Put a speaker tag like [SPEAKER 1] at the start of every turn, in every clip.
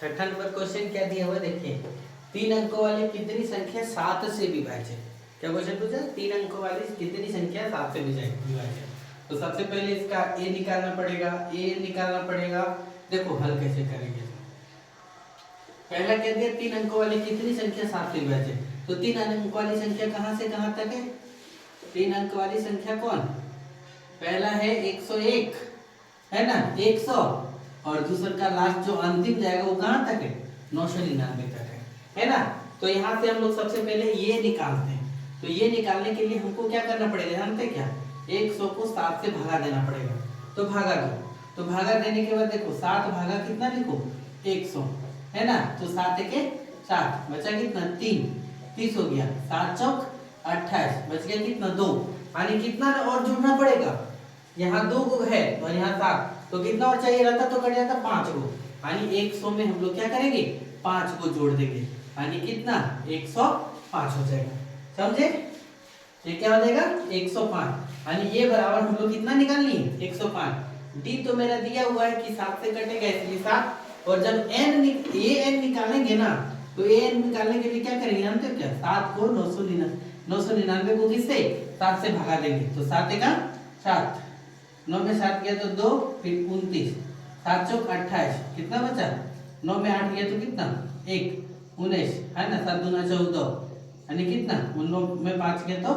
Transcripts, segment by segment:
[SPEAKER 1] छठा number question क्या दिया हुआ देखिए, 3 अंकों वाली कितनी संख्या 7 से विभाज्य। क्या क्वेश्चन पूछा, 3 अंकों वाली कितनी संख्या 7 से विभाज्य। तो सबसे पहले इसका ए निकालना पड़ेगा, ए निकालना पड़ेगा। देखो हल कैसे करेंगे। पहला क्या दिया, 3 अंकों वाली कितनी संख्या 7 से विभाज्य। तो 3 अंक वाली संख्या कहां से कहां तक है, 3 अंक वाली संख्या कौन, पहला है 101 है ना, 100, और दूसरा का लास्ट जो अंतिम जाएगा वो कहां तक है, 999 तक है ना। तो यहाँ से हम लोग सबसे पहले ये निकालते हैं। तो ये निकालने के लिए हमको क्या करना पड़ेगा जानते क्या, 100 को 7 से भगा देना पड़ेगा। तो भागा दो, तो भागा देने के बाद देखो 7 भागा कितना लिखो 100 है ना। तो 7 के 7 बचा कितना 3, 30 हो गया, 7 चौक 28, बच गया कितना 2, यानी कितना और जोड़ना पड़ेगा, यहाँ 2 को है और यहाँ 7, तो कितना और चाहिए रहता तो कट जाता 5 को, यानी 100 में हम लोग क्या करेंगे 5 को जोड़ देंगे, यानी कितना 105 हो जाएगा। समझे, ये क्या हो जाएगा 105, यानी ये बराबर हम लोग कितना निकाल लिए 105। डी तो मेरा दिया हुआ है कि 7 से कटेगा इसलिए 7, और जब एन निकालेंगे ना, तो एन निकालने के लिए क्या करेंगे जानते हो क्या, 7 को 999 को किससे 7 से भगा देंगे। तो 7 का 7, 9 में 7 गया तो 2, फिर 29, 7 चौक 28, कितना बचा 9 में 8 गया तो कितना 1, 19 है ना, 7 दूना 14, यानी कितना 9 में 5 गया तो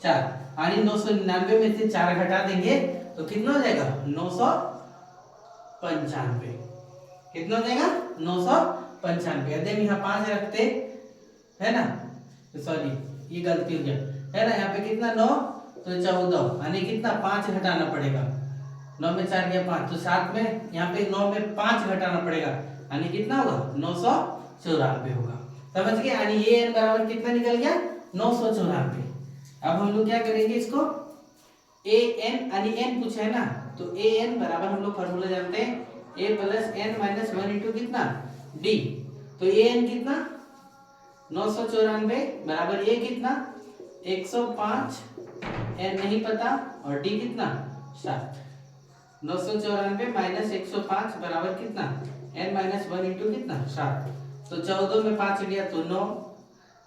[SPEAKER 1] 4, यानी 999 में से 4 घटा देंगे तो कितना हो जाएगा 995, कितना हो जाएगा 995। यदि हम यहाँ 5 रखते है ना, सॉरी ये गलती हो गया है ना, यहाँ पे कितना 9 तो 14, यानी कितना 5 घटाना पड़ेगा, 9 में 4 गया 5, तो 7 में यहाँ पे 9 में 5 घटाना पड़ेगा, यानी कितना होगा 994 होगा। समझ गए, यानी ये एन बराबर कितना निकल गया 994। अब हम लोग क्या करेंगे इसको, ए एन यानी एन पूछा है ना, तो ए एन बराबर हम लोग फॉर्मूला जानते हैं ए प्लस एन माइनस 1 इंटू कितना डी। तो ए एन कितना 994 बराबर ए कितना 105, एन नहीं पता, और डी कितना 7, 994 माइनस 105 बराबर कितना एन माइनस 1 इंटू कितना 7। तो 14 में 5 गया तो 9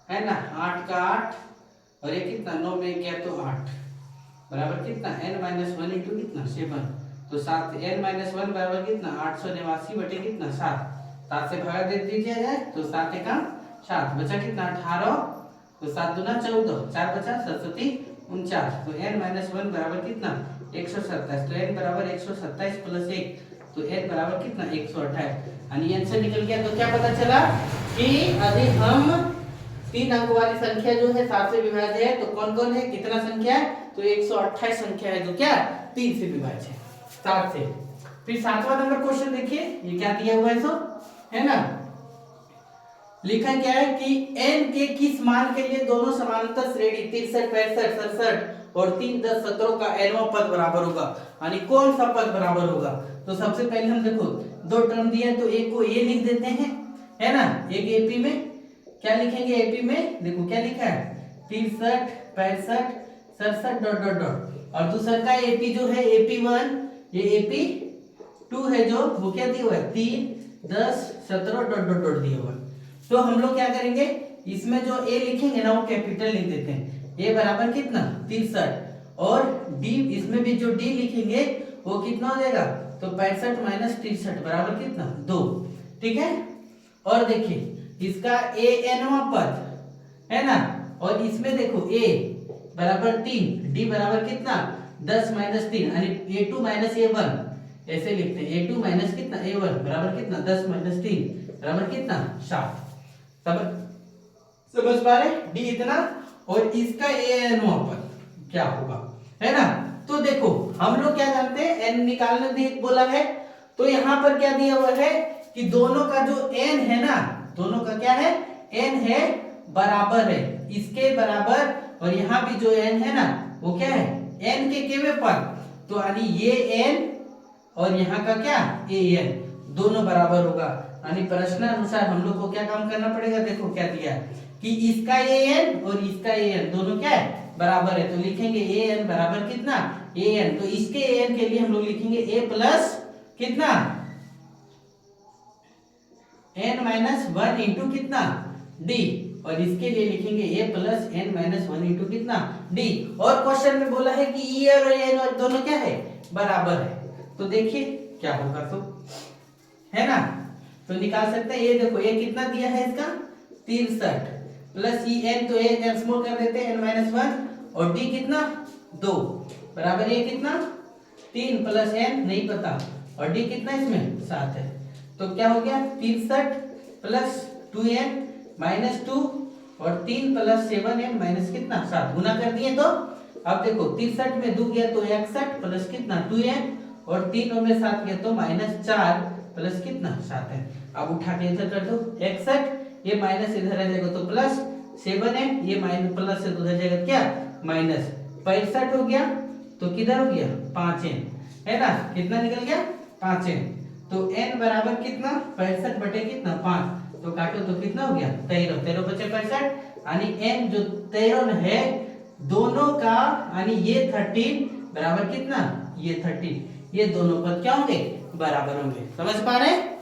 [SPEAKER 1] है ना, 8 का 8, और ये कितना 9 में गया तो 8 बराबर कितना एन माइनस 1 इंटू कितना 7, तो 7 एन माइनस 1 बराबर कितना 889 बटे कितना 7, 7 से भागा दे दीजिए जाए तो 7 का 7 बचा कितना 18, तो 7 दूना 14, 4 बचा 7 49, तो n माइनस 1 बराबर कितना 127, तो n बराबर 127 प्लस 1, तो n बराबर कितना 128, यानी n से निकल गया। तो क्या पता चला कि यदि हम 3 अंक वाली संख्या जो है 7 से विभाज्य है, तो कौन कौन है कितना संख्या है, तो 128 संख्या है जो क्या 3 से विभाज्य है 7 से। फिर 7वां नंबर क्वेश्चन देखिए, ये क्या दिया हुआ है सो है ना, लिखा क्या है कि n के किस मान के लिए दोनों समांतर श्रेणी 63, 65, 67 और 3, 10, 17 का nवां पद बराबर होगा, यानी कौन सा पद बराबर होगा। तो सबसे पहले हम देखो 2 टर्म दिया है, तो एक को a लिख देते हैं है ना, एक एपी में क्या लिखेंगे, एपी में देखो क्या लिखा है 63, 65, 67 डॉट डॉट डॉट, और दूसरा का एपी जो है AP1, ये AP2 है जो वो क्या दिया हुआ है 3, 10, 17 डॉट डॉट डॉट दिया हुआ है। तो हम लोग क्या करेंगे, इसमें जो a लिखेंगे ना वो कैपिटल लिख देते हैं, a बराबर कितना 63, और d इसमें भी जो d लिखेंगे वो कितना हो जाएगा, तो 65 माइनस 63 बराबर कितना 2, ठीक है। और देखिए इसका a nवां पद है ना, और इसमें देखो a बराबर 3, d बराबर कितना 10 माइनस 3, यानी a2 माइनस a1 ऐसे लिखते हैं, a2 माइनस कितना a1 बराबर कितना 10 माइनस 3 बराबर कितना 7। समझ पा रहे, डी इतना, और इसका एन पद क्या होगा है ना। तो देखो हम लोग क्या जानते हैं एन निकालने दिए बोला है, तो यहाँ पर क्या दिया हुआ है कि दोनों का जो एन है ना, दोनों का क्या है एन है बराबर है इसके बराबर, और यहाँ भी जो एन है ना वो क्या है एन के केवे पद, तो यानी ये एन और यहाँ का क्या ए एन दोनों बराबर होगा, यानी प्रश्न अनुसार हम लोग को क्या काम करना पड़ेगा। देखो क्या दिया है कि इसका ए एन और इसका ए एन दोनों क्या है बराबर है, तो लिखेंगे ए एन बराबर कितना ए एन, तो इसके ए एन के लिए हम लोग लिखेंगे ए प्लस कितना n माइनस वन इंटू कितना d, और इसके लिए लिखेंगे a plus n minus one into कितना d। और क्वेश्चन में बोला है कि e और n और दोनों क्या है बराबर है, तो देखिए क्या होगा, तो है ना, तो निकाल सकते हैं। ये देखो ये कितना दिया है इसका 63 प्लस ई एन, तो ये कैंसिल कर देते हैं n माइनस वन, और d कितना 2 बराबर ये कितना 3 प्लस n नहीं पता, और d कितना इसमें 7 है, तो क्या हो गया 63 प्लस 2n माइनस 2 और 3 प्लस 7n माइनस कितना 7, गुना कर दिए। तो अब देखो 63 में 2 गया तो 61 प्लस कितना 2n, और 3 में 7 गया तो माइनस 4 प्लस कितना 7 है। अब उठा के इधर कर दो 61, ये माइनस इधर आ जाएगा तो प्लस 7n, ये माइनस प्लस से उधर जाएगा क्या माइनस 65 हो गया, तो किधर हो गया 5n, है ना, कितना निकल गया 5n। तो n बराबर कितना 65 बटे कितना 5, तो काटो तो कितना हो गया 13, 13 बचे 65, यानी n जो 13 है दोनों का, यानी ये 13 बराबर कितना ये 13, ये दोनों पद क्या होंगे बराबर होंगे। समझ पा रहे हैं।